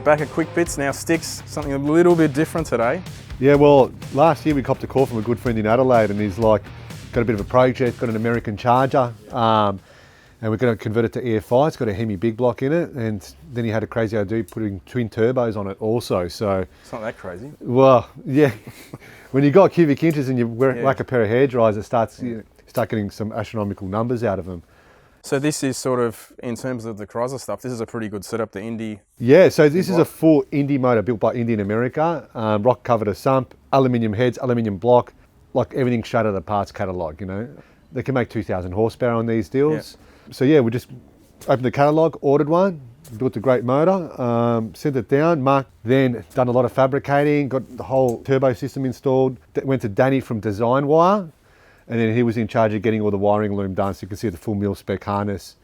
back at Quickbtiz, now sticks, something a little bit different today. Yeah, well, last year we copped a call from a good friend in Adelaide, and he's like, got a bit of a project, got an American Charger, and we're going to convert it to EFI. It's got a HEMI big block in it, and then he had a crazy idea putting twin turbos on it also. So it's not that crazy. Well, yeah, when you got cubic inches and you wear like a pair of hair dryers, it starts you start getting some astronomical numbers out of them. So this is sort of, in terms of the Chrysler stuff, this is a pretty good setup, the Indy. Yeah, so this is a full Indy motor built by Indy in America, rock covered a sump, aluminium heads, aluminium block, like everything straight out of the parts catalogue, you know. They can make 2,000 horsepower on these deals. Yeah. So yeah, we just opened the catalogue, ordered one, built a great motor, sent it down, marked, then done a lot of fabricating, got the whole turbo system installed, went to Danny from Design Wire, and then he was in charge of getting all the wiring loom done, so you can see the full mil-spec harness,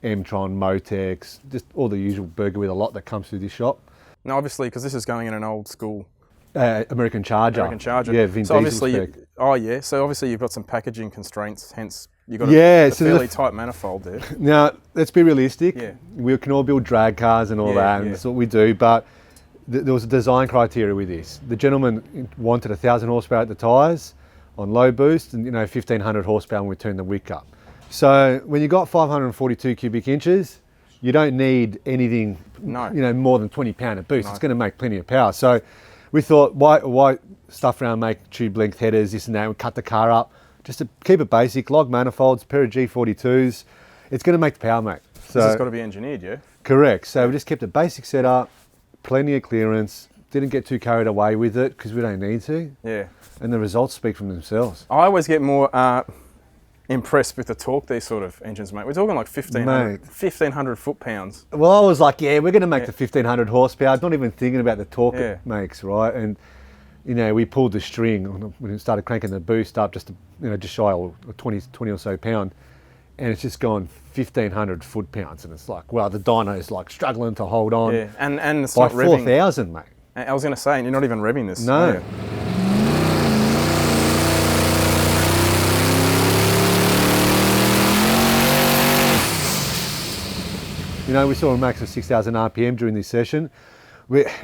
Emtron, Motex, just all the usual burger with a lot that comes through this shop. Now obviously, because this is going in an old school American Charger. American Charger. Yeah, Vin so obviously, spec. So obviously you've got some packaging constraints, hence you've got a fairly tight manifold there. Now, let's be realistic. Yeah. We can all build drag cars and all that, and that's what we do, but there was a design criteria with this. The gentleman wanted 1,000 horsepower at the tyres on low boost and 1,500 horsepower when we turn the wick up. So when you got 542 cubic inches, you don't need anything more than 20 pound of boost. No. It's going to make plenty of power. So we thought, why stuff around, make tube length headers, this and that, we cut the car up, just to keep it basic, log manifolds, pair of G42s. It's going to make the power, mate. So this has got to be engineered, yeah? Correct. So we just kept a basic setup, plenty of clearance, didn't get too carried away with it because we don't need to. Yeah. And the results speak for themselves. I always get more impressed with the torque these sort of engines make. We're talking like 1,500 foot-pounds. Well, I was like, yeah, we're going to make the 1,500 horsepower, not even thinking about the torque it makes, right? And, we pulled the string when we started cranking the boost up just to, just shy of 20 or so pound. And it's just gone 1,500 foot-pounds. And it's like, wow, the dyno's like struggling to hold on. Yeah, and it's by not revving. 4,000, mate. I was going to say, you're not even revving this. No. We saw a max of 6,000 RPM during this session.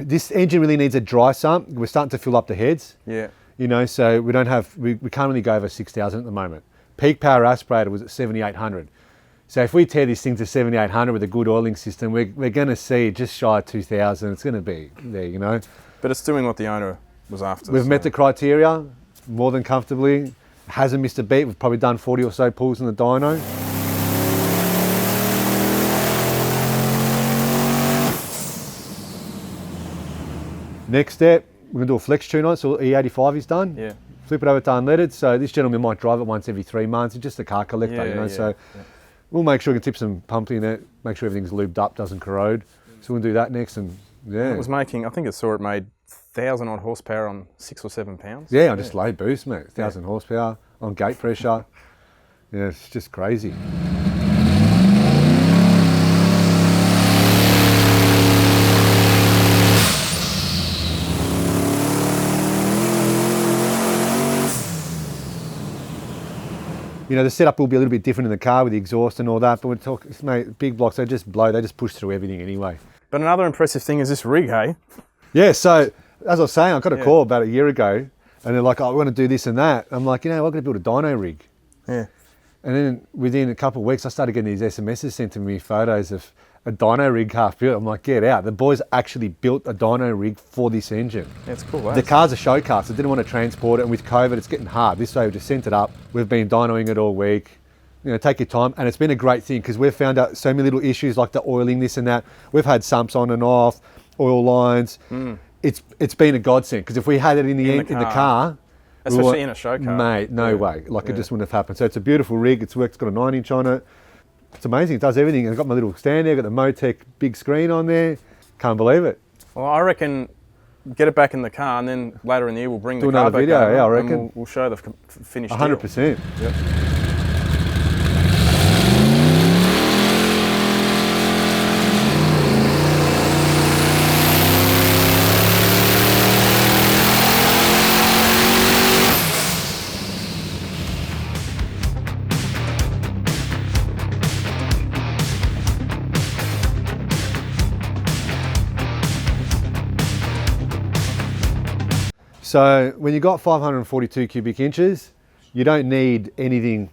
This engine really needs a dry sump. We're starting to fill up the heads. Yeah. So we can't really go over 6,000 at the moment. Peak power aspirator was at 7,800. So if we tear this thing to 7,800 with a good oiling system, we're going to see just shy of 2,000. It's going to be there, But it's doing what the owner was after. We've met the criteria more than comfortably. Hasn't missed a beat. We've probably done 40 or so pulls in the dyno. Next step, we're going to do a flex tune on it, so E85 is done. Yeah. Flip it over to unleaded, so this gentleman might drive it once every 3 months. It's just a car collector, so we'll make sure we can tip some pump in it, make sure everything's lubed up, doesn't corrode. So we'll do that next, and It was making, I think it made 1,000 odd horsepower on 6 or 7 pounds. Yeah, on just low boost, mate. 1,000 horsepower on gate pressure. Yeah, it's just crazy. The setup will be a little bit different in the car with the exhaust and all that, but we're talking, mate, big blocks, they just push through everything anyway. But another impressive thing is this rig, hey? Yeah, so as I was saying, I got a call about a year ago, and they're like, oh, we want to do this and that. I'm like, we're going to build a dyno rig. Yeah. And then within a couple of weeks, I started getting these SMSs sent to me, photos of a dyno rig half built. I'm like, get out. The boys actually built a dyno rig for this engine. Yeah, it's cool, The car's a show car, so I didn't want to transport it, and with COVID, it's getting hard. This way, we just sent it up. We've been dynoing it all week. Take your time, and it's been a great thing because we've found out so many little issues like the oiling, this and that. We've had sumps on and off, oil lines. It's been a godsend because if we had it in the car, especially in a show car, mate, no way. It just wouldn't have happened. So it's a beautiful rig. It's worked. It's got a 9-inch on it. It's amazing. It does everything. I've got my little stand there. I've got the Motec big screen on there. Can't believe it. Well, I reckon get it back in the car, and then later in the year we'll bring the car back. Do another video. Yeah, I reckon. We'll show the finished 100%. Yep. So when you got 542 cubic inches, you don't need anything